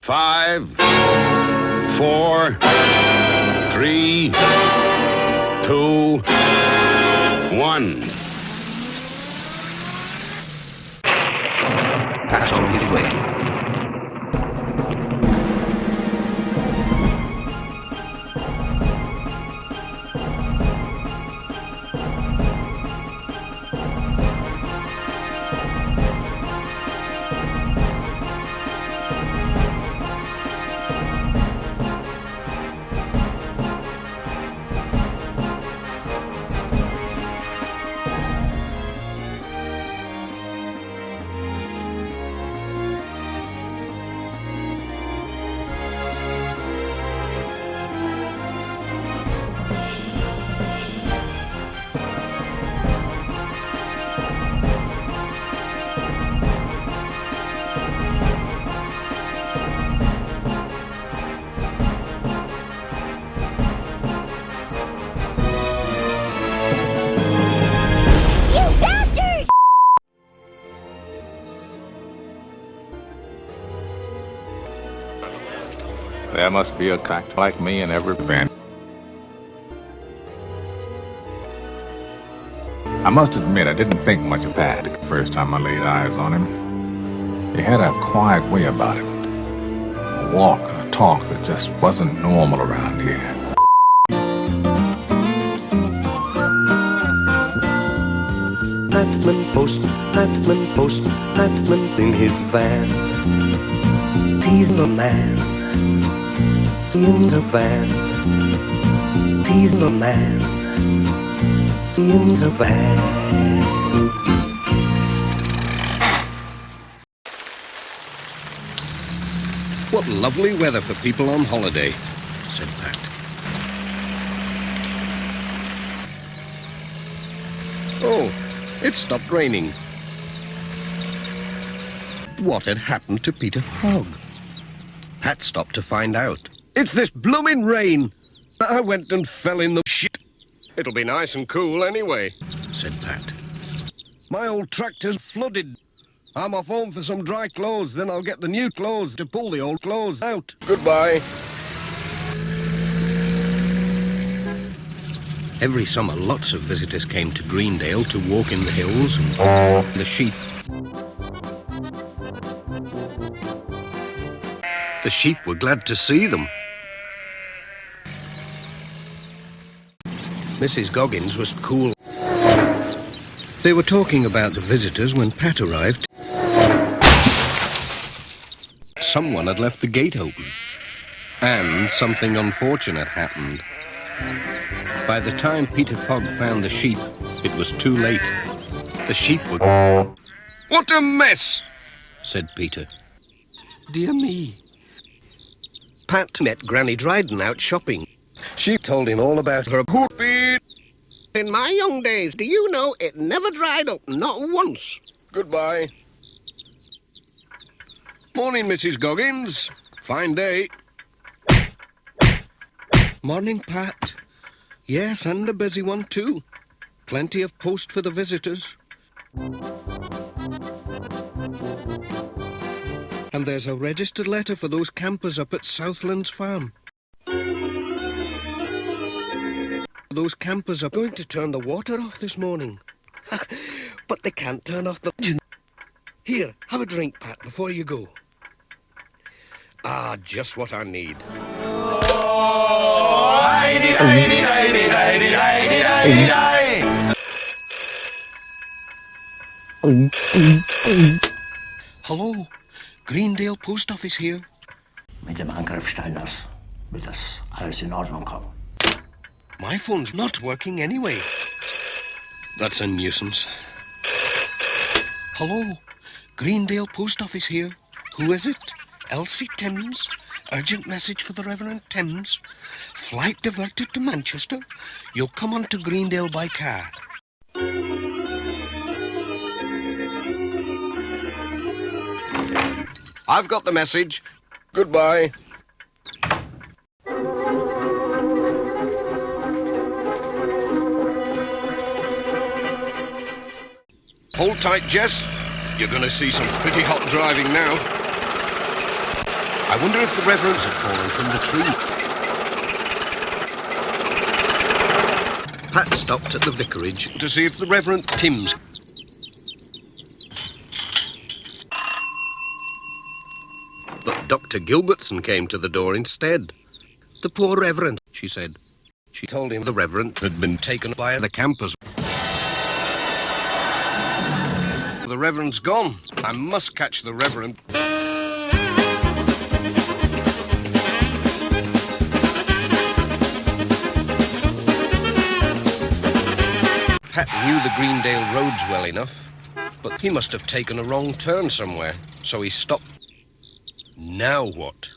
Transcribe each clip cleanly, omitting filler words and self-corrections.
5, 4, 3, 2, 1. Pat's on his way. There must be a cock like me in every band. I must admit, I didn't think much of Pat the first time I laid eyes on him. He had a quiet way about him. A walk and a talk that just wasn't normal around here. Patman Post, Patman Post, Patman in his van. He's the man in the van. He's the man in the van. What lovely weather for people on holiday, said Pat. Oh, it stopped raining. What had happened to Peter Fogg? Pat stopped to find out. It's this blooming rain. I went and fell in the shit. It'll be nice and cool anyway, said Pat. My old tractor's flooded. I'm off home for some dry clothes, then I'll get the new clothes to pull the old clothes out. Goodbye. Every summer, lots of visitors came to Greendale to walk in the hills and the sheep. The sheep were glad to see them. Mrs. Goggins was cool. They were talking about the visitors when Pat arrived. Someone had left the gate open. And something unfortunate happened. By the time Peter Fogg found the sheep, it was too late. The sheep were... What a mess, said Peter. Dear me. Pat met Granny Dryden out shopping. She told him all about her hoofbeat. In my young days, do you know, it never dried up, not once. Goodbye. Morning, Mrs. Goggins. Fine day. Morning, Pat. Yes, and a busy one, too. Plenty of post for the visitors. And there's a registered letter for those campers up at Southlands Farm. Those campers are going to turn the water off this morning. But they can't turn off the engine. Here, have a drink, Pat, before you go. Ah, just what I need. Hello, Greendale Post Office here. Mit dem Angriff Steiners wird das alles in Ordnung kommen. My phone's not working anyway. That's a nuisance. Hello, Greendale Post Office here. Who is it? Elsie Thames? Urgent message for the Reverend Thames. Flight diverted to Manchester. You'll come on to Greendale by car. I've got the message. Goodbye. Hold tight, Jess. You're going to see some pretty hot driving now. I wonder if the Reverends had fallen from the tree. Pat stopped at the vicarage to see if the Reverend Tim's... But Dr. Gilbertson came to the door instead. The poor Reverend, she said. She told him the Reverend had been taken by the campers. The Reverend's gone. I must catch the Reverend. Pat knew the Greendale roads well enough, but he must have taken a wrong turn somewhere, so he stopped. Now what?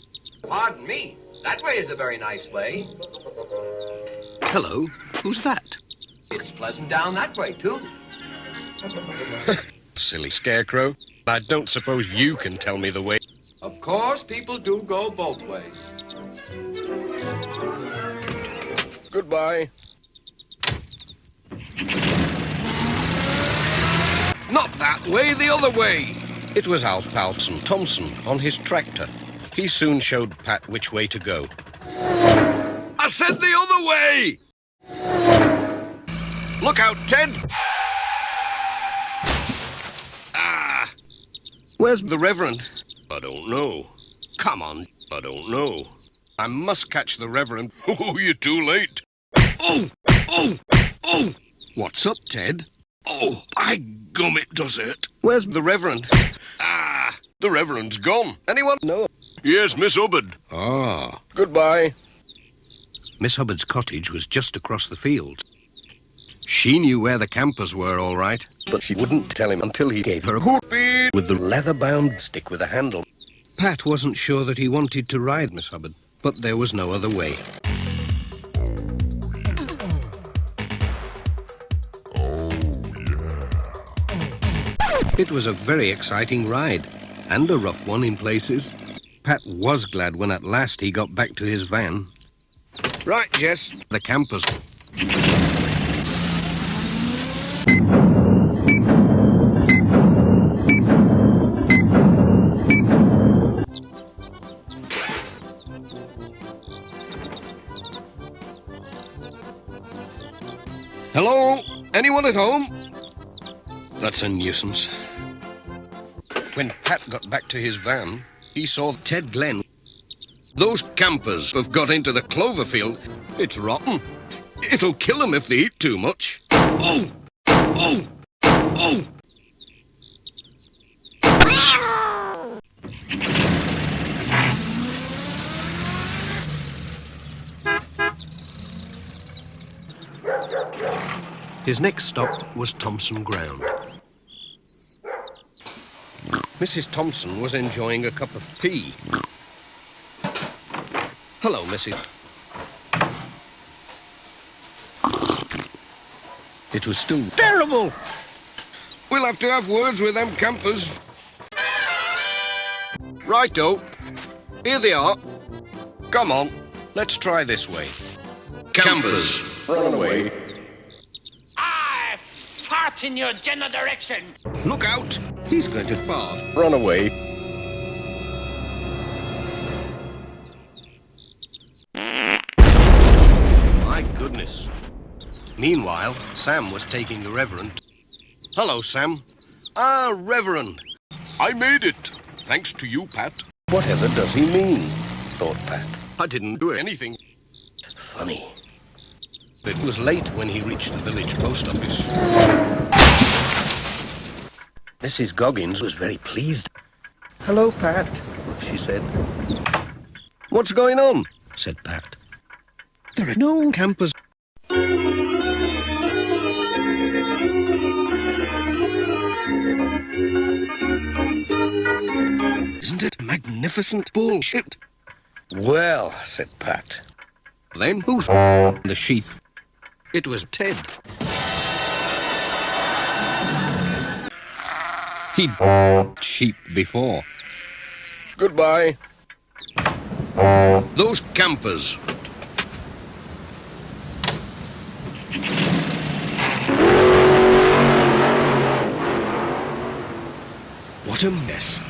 Pardon me. That way is a very nice way. Hello, who's that? It's pleasant down that way, too. Silly scarecrow. I don't suppose you can tell me the way. Of course, people do go both ways. Goodbye. Not that way, the other way. It was Alf Palfson Thompson on his tractor. He soon showed Pat which way to go. I said the other way! Look out, Ted! Ah! Where's the Reverend? I don't know. Come on, I don't know. I must catch the Reverend. Oh, you're too late. Oh! Oh! Oh! What's up, Ted? Oh, by gum, it does it. Where's the Reverend? Ah, the Reverend's gone. Anyone know? Yes, Miss Hubbard. Ah, goodbye. Miss Hubbard's cottage was just across the field. She knew where the campers were, all right, but she wouldn't tell him until he gave her a hoofbeat with the leather-bound stick with a handle. Pat wasn't sure that he wanted to ride Miss Hubbard, but there was no other way. It was a very exciting ride, and a rough one in places. Pat was glad when at last he got back to his van. Right, Jess, the campers. Hello? Anyone at home? That's a nuisance. When Pat got back to his van, he saw Ted Glenn. Those campers have got into the clover field. It's rotten. It'll kill them if they eat too much. Oh! Oh! Oh! His next stop was Thompson Ground. Mrs. Thompson was enjoying a cup of tea. Hello, Mrs. It was still terrible. We'll have to have words with them campers. Righto. Here they are. Come on, let's try this way. Campers, run away. I fart in your general direction. Look out! He's going to fart. Run away. My goodness. Meanwhile, Sam was taking the Reverend. Hello, Sam. Ah, Reverend. I made it. Thanks to you, Pat. Whatever does he mean? Thought Pat. I didn't do anything. Funny. It was late when he reached the village post office. Mrs. Goggins was very pleased. Hello, Pat, she said. What's going on? Said Pat. There are no campers. Isn't it magnificent bullshit? Well, said Pat. Then who the sheep? It was Ted. He'd sheep before. Goodbye. Those campers. What a mess.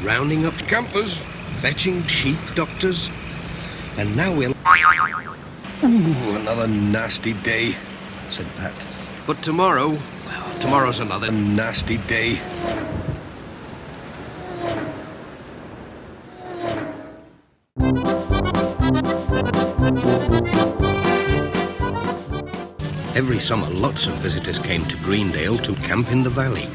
Rounding up campers fetching sheep doctors, and now we'll... Ooh, another nasty day, said Pat. But tomorrow, well, tomorrow's another nasty day. Every summer, lots of visitors came to Greendale to camp in the valley.